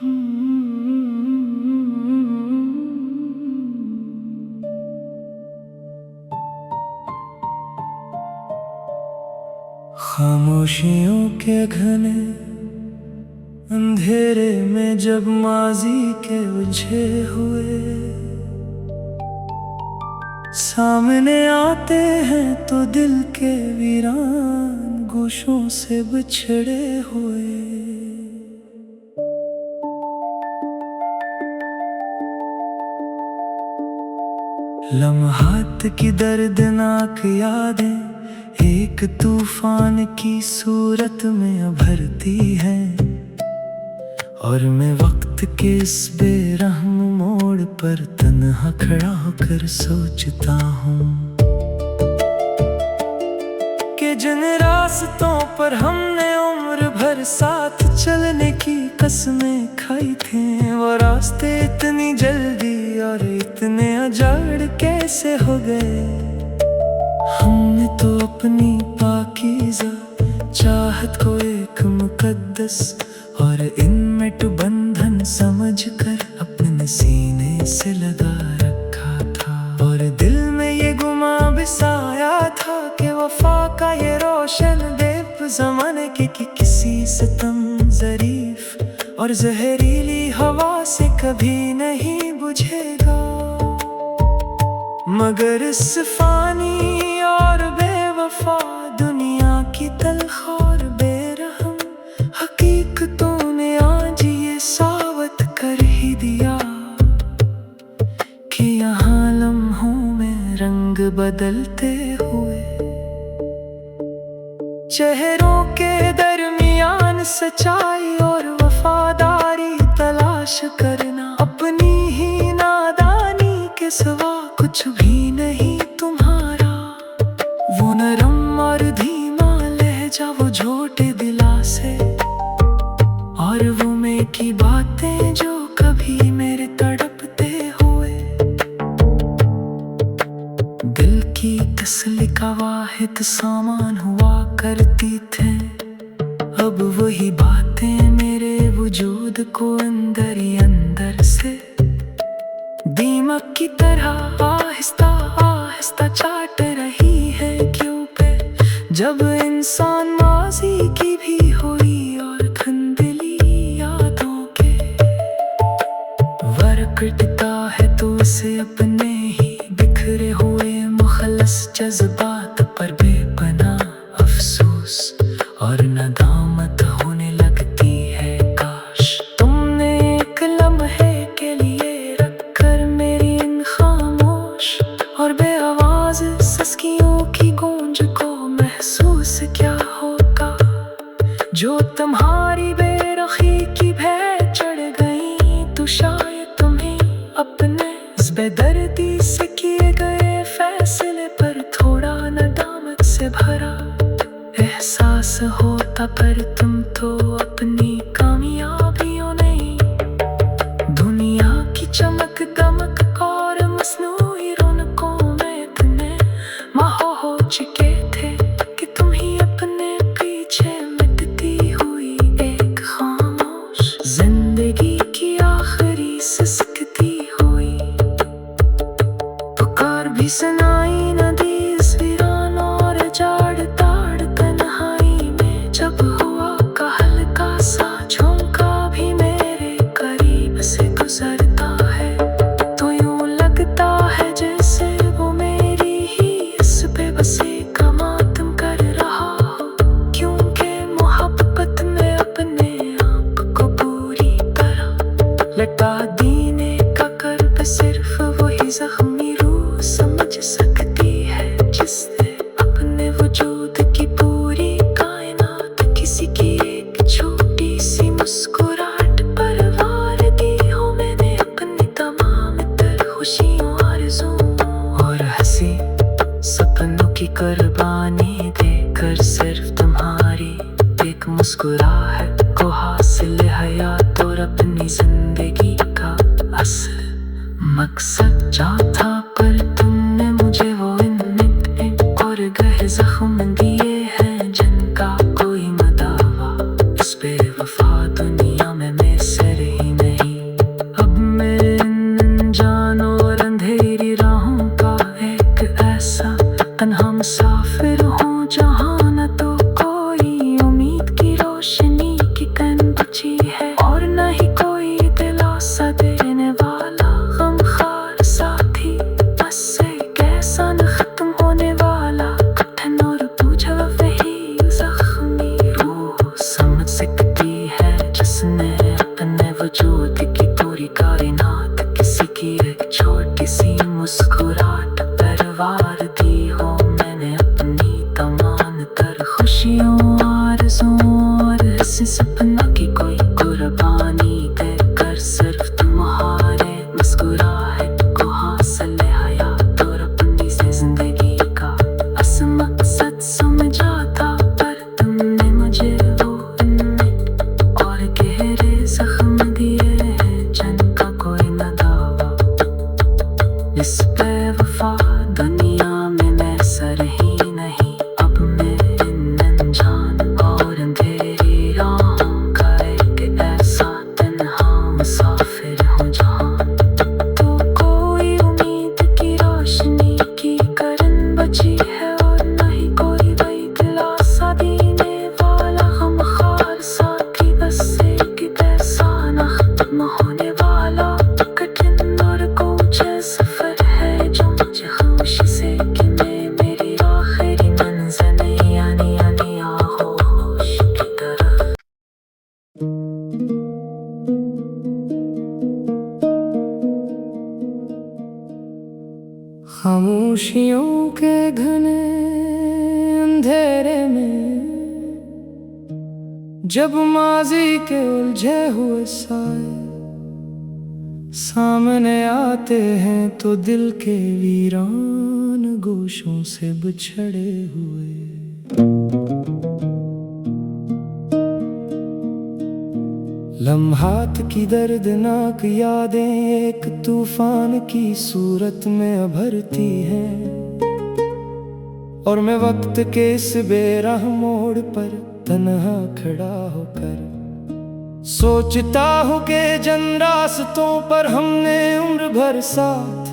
खामोशियों के घने अंधेरे में जब माजी के उलझे हुए सामने आते हैं तो दिल के वीरान गोशों से बिछड़े हुए लम्हात की दर्दनाक यादें एक तूफान की सूरत में उभरती है और मैं वक्त के इस बेरहम मोड़ पर तन्हा खड़ा होकर सोचता हूँ कि जिन रास्तों पर हमने उम्र भर साथ चलने की कसमें खाई थी वो रास्ते इतनी जल्दी और इतने अजाड़ कैसे हो गए। हमने तो अपनी पाकीज़ा चाहत को एक मुकद्दस और इनमें बंधन समझकर अपने सीने से लगा रखा था और दिल में ये गुमा बिसाया था कि वफा का ये रोशन देव ज़माने की किसी सितम ज़रीफ और जहरीली हवा से कभी नहीं बुझेगा। मगर इस फानी और बेवफा दुनिया की तल्ख और बेरहम हकीकतों ने आज ये साबित कर ही दिया कि यहाँ लम्हों में रंग बदलते हुए चेहरों के दरमियान सच्चाई और वफादारी तलाश करना अपनी ही नादानी के सिवा कुछ भी नहीं तुम्हारा। वो नरम और धीमा लहजा वो झोटे दिला से और वो मैं की बातें जो कभी मेरे तड़पते हुए दिल की तसल्ली का वाहिद सामान हुआ करती थे। अब वही बातें मेरे वजूद को अंदर ही अंदर से दीमक की तरह आहिस्ता आहिस्ता चाट रही है क्यों पे जब इंसान माजी की भी हुई और धुंधली यादों के वरकटता है तो उसे अपने ही बिखरे हुए मुखलस जज्बात पर बेपना अफसोस और नदामत होने लगती है। काश तुमने एक लम्हे के लिए रखकर मेरी इन खामोश और बेआवाज सस्कियों की गूंज को महसूस क्या होगा जो तुम्हारी बेरखी की भय चढ़ गई तो शायद तुम्हें अपने इस बेदर्दी से किए गए फैसले पर थोड़ा नदामत से भरा एहसास होता। पर तुम तो अपनी कामयाबियों नहीं दुनिया की चमक दमक और मसनूई रौनकों में इतने माहो हो चुके थे कि तुम ही अपने पीछे मिटती हुई एक खामोश जिंदगी की आखिरी सिसकती हुई पुकार भी सुनाई न दी इस वीरान और जाड़ ताड़ तन्हाई में जब हुआ का हल्का सा झोंका भी मेरे करीब से गुजरता है तो यूं लगता है जैसे वो मेरी ही इस बेबसी का मातम कर रहा हो क्योंकि मोहब्बत में अपने आप को पूरी तरह लटा देने का कर्ब सिर्फ वही जख्मी रूह समझ सकती है जिसने अपने वजूद की पूरी कायनात किसी की एक छोटी सी मुस्कुराहट पर वार दी हो। मैंने अपनी तमाम तर खुशियों आरज़ुओं और हंसी सपनों की कुर्बानी देकर सिर्फ तुम्हारी एक मुस्कुराहट को हासिल हयात और अपनी जिंदगी का असल मकसद चाहता। पर तुमने मुझे वो इन और गहरे जख्म दिए हैं जिनका कोई मदावा इस बेवफा दुनिया में मैं सर ही सपना की कोई कुर्बानी देकर सिर्फ तुम्हारे मुस्कुराहट को हासिल हयात और अपनी से जिंदगी का असल मकसद समझा था, पर तुमने मुझे वो मिनट और गहरे जख्म दिए हैं जिनका कोई न दावा। इस बेवफा दुनिया में मैं सर ही नहीं, अब मैं इन अनजान और अंधेरी राहों का एक ऐसा तन्हा मुसाफिर हूँ जहाँ तो कोई उम्मीद की रोशनी की किरण बची है और न ही कोई वही दिलासा देने वाला गमख्वार साथी, बस एक ऐसा न खत्म होने वाला कठिन और कोझा सफर है जो मुझे खामोशी से कि मैं मेरी आखिरी मंजिल नहीं आनी आगोश की तरफ। खामोशियों के घने अंधेरे में जब माजी के उलझे हुए साए सामने आते हैं तो दिल के वीरान गोशों से बिछड़े हुए लम्हात की दर्दनाक यादें एक तूफान की सूरत में उभरती हैं, और मैं वक्त के इस बेराह मोड़ पर तन्हा खड़ा होकर सोचता हूँ कि जिन रास्तों पर हमने उम्र भर साथ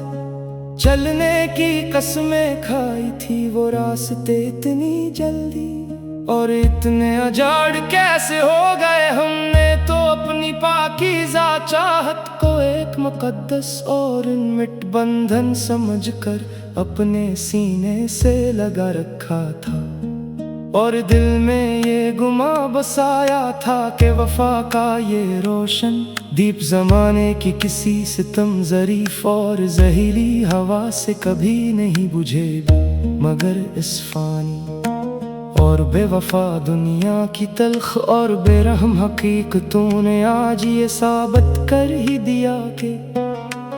चलने की कसमें खाई थी, वो रास्ते इतनी जल्दी और इतने अजाड़ कैसे हो गए। हमने तो अपनी पाकीज़ा चाहत को एक मुकद्दस और मिट बंधन समझकर अपने सीने से लगा रखा था, और दिल में ये गुमा बसाया था कि वफा का ये रोशन दीप जमाने की किसी सितम ज़रीफ और जहरीली हवा से कभी नहीं बुझेगा, मगर इस फानी और बेवफा दुनिया की तल्ख और बेरहम हकीकतों ने आज ये साबित कर ही दिया कि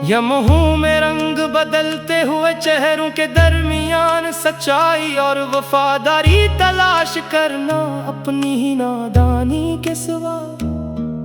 यमहू में रंग बदलते हुए चेहरों के दरमियान सच्चाई और वफादारी तलाश करना अपनी ही नादानी के सिवा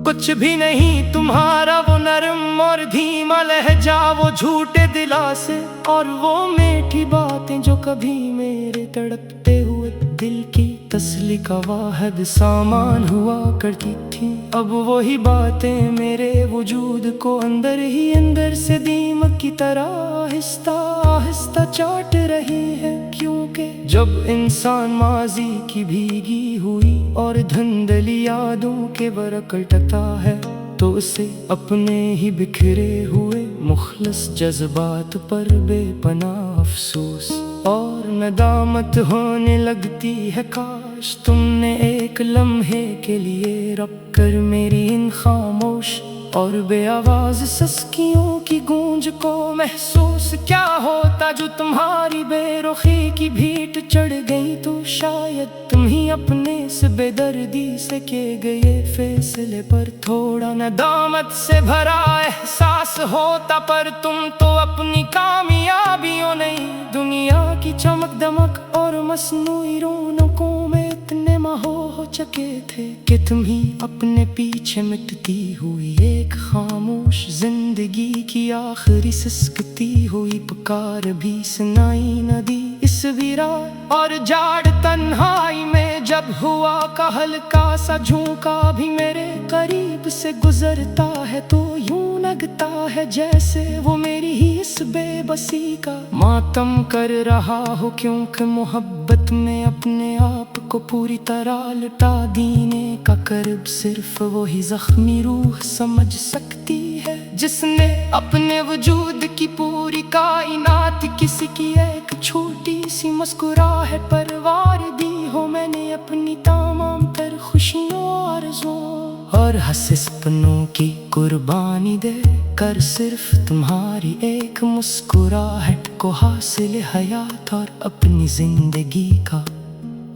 कुछ भी नहीं। तुम्हारा वो नरम और धीमा लहजा, वो झूठे दिलासे और वो मीठी बातें जो कभी मेरे तड़पते हुए दिल की तसल्ली का वाहिद सामान हुआ करती थी, अब वही बातें मेरे वजूद को अंदर ही अंदर से दीमक की तरह आहिस्ता आहिस्ता चाट रही है। क्योंकि जब इंसान माजी की भीगी हुई और धुंधली यादों के बरकटता है, तो उसे अपने ही बिखरे हुए मुखलिस जज्बात पर बेपनाह अफसोस और नदामत होने लगती है। काश तुमने एक लम्हे के लिए रब कर मेरी इन खामोश और बेआवाज सस्कियों की गूंज को महसूस क्या होता जो तुम्हारी बेरुखी की भीट चढ़ गई, तो शायद तुम ही अपने से बेदर्दी से किए गए फैसले पर थोड़ा नदामत से भरा एहसास होता। पर तुम तो अपनी कामयाबियों नहीं, दुनिया की चमक दमक और मसनूई रौनकों में इतने महोह हो चुके थे कि तुम ही अपने पीछे मिटती हुई एक खामोश जिंदगी की आखिरी सिसकती हुई पुकार भी सुनाई न दी। इस वीरान और जाड़ तन्हाई में जब हुआ का हल्का सा झोंका भी मेरे करीब से गुजरता है, तो यूं लगता है जैसे वो मेरी ही इस बेबसी का मातम कर रहा हो। क्योंकि मोहब्बत में अपने आप को पूरी तरह लुटा देने का कर्ब सिर्फ वही जख्मी रूह समझ सकती है, जिसने अपने वजूद की पूरी कायनात किसी की एक छोटी सी मुस्कुराहट पर वार दी हो। मैंने अपनी तमाम तर खुशियों आरज़ुओं और हंसे सपनों की कुर्बानी दे कर सिर्फ तुम्हारी एक मुस्कुराहट को हासिल हयात और अपनी जिंदगी का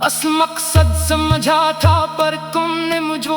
असल मकसद समझा था। पर तुमने मुझे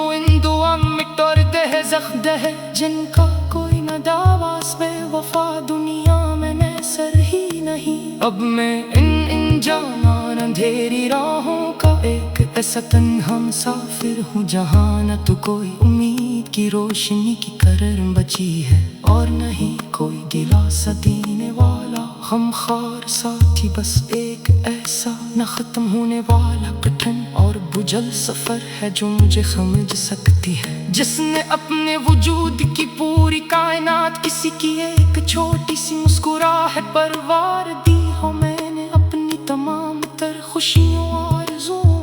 अख्द है जिनका कोई न दावास बेवफा दुनिया में मैं सर ही नहीं। अब मैं इन जाना अंधेरी राहों का एक ऐसा तन्हा मुसाफिर हूँ जहाँ न तो कोई उम्मीद की रोशनी की करर बची है और नहीं कोई दिलासा देने वाला गमख्वार साथी। बस एक ऐसा न खत्म होने वाला कठिन और बुझल सफर है जो मुझे समझ सकती है, जिसने अपने वजूद की पूरी कायनात किसी की एक छोटी सी मुस्कुराहट पर वार दी हो। मैंने अपनी तमाम तर खुशियों आरज़ुओं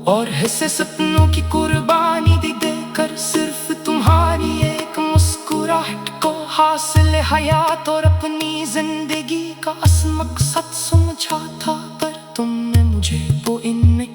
और हिस्से सपनों की कुर्बानी दी देकर सिर्फ तुम्हारी एक मुस्कुराहट को हासिल हयात और अपनी जिंदगी का असल मकसद समझा था। पर तुमने मुझे वो इनमें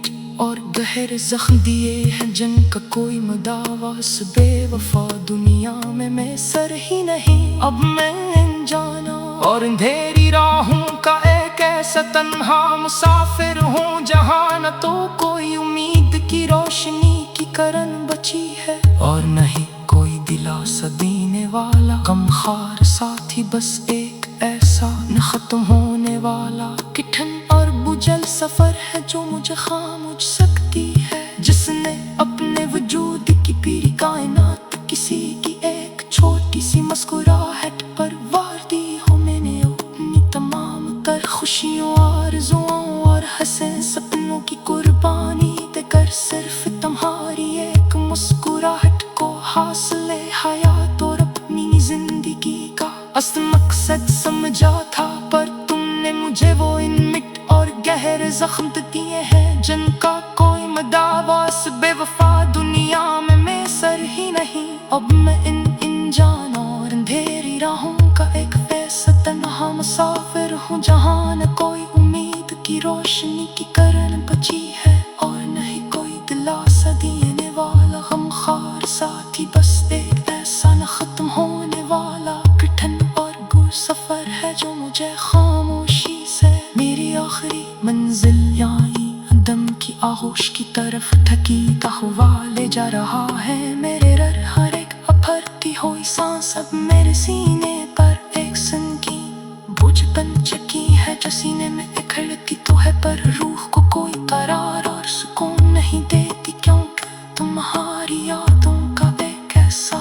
और गहरे जख्म दिए हैं जिनका कोई मदावास बेवफा दुनिया में मैं सर ही नहीं। अब मैं जाना और अंधेरी राहों का एक ऐसा तन्हा मुसाफिर हूँ जहाँ न तो कोई उम्मीद की रोशनी की करन बची है और नहीं कोई दिलासा देने वाला गमख्वार साथी। बस एक ऐसा न खत्म होने वाला कठिन और बुझल सफर है जो मुझे खामोश सकती है, जिसने अपने वजूद की पूरी कायनात किसी की एक छोटी सी मुस्कुराहट पर वार दी हो। मैंने अपनी तमाम तर खुशियों आरज़ुओं और हंसे सपनों की कुर्बानी देकर सिर्फ तुम्हारी एक मुस्कुराहट को हासिल हयात और अपनी जिंदगी का असल मकसद समझा था। पर तुमने मुझे वो इनमिट और गहरे जख्म दिए हैं जिनका कोई मदावास बेवफा दुनिया में मैं सर ही नहीं। अब मैं इन जाना और अंधेरी राहों का एक ऐसा तन्हा मुसाफिर हूँ जहाँ न कोई उम्मीद की रोशनी की करन बची है और नहीं कोई दिलासा देने वाला गमख्वार साथी। बस एक ऐसा न खत्म होने वाला कठिन और गुर सफर है जो मुझे खामोशी से मेरी आखिरी मंजिल यानी दम की आगोश की तरफ थकीता हुआ ले जा रहा है। मेरे हर एक अफरती हुई सांस अब मेरे सीने पर एक संगीन बोझ बन चुकी है जो सीने में इकड़ती तो है पर रूह को कोई करार और सुकून नहीं देती, क्योंकि तुम्हारी यादों का एक ऐसा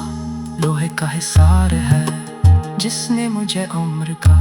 लोहे का हिसार है जिसने मुझे उम्र का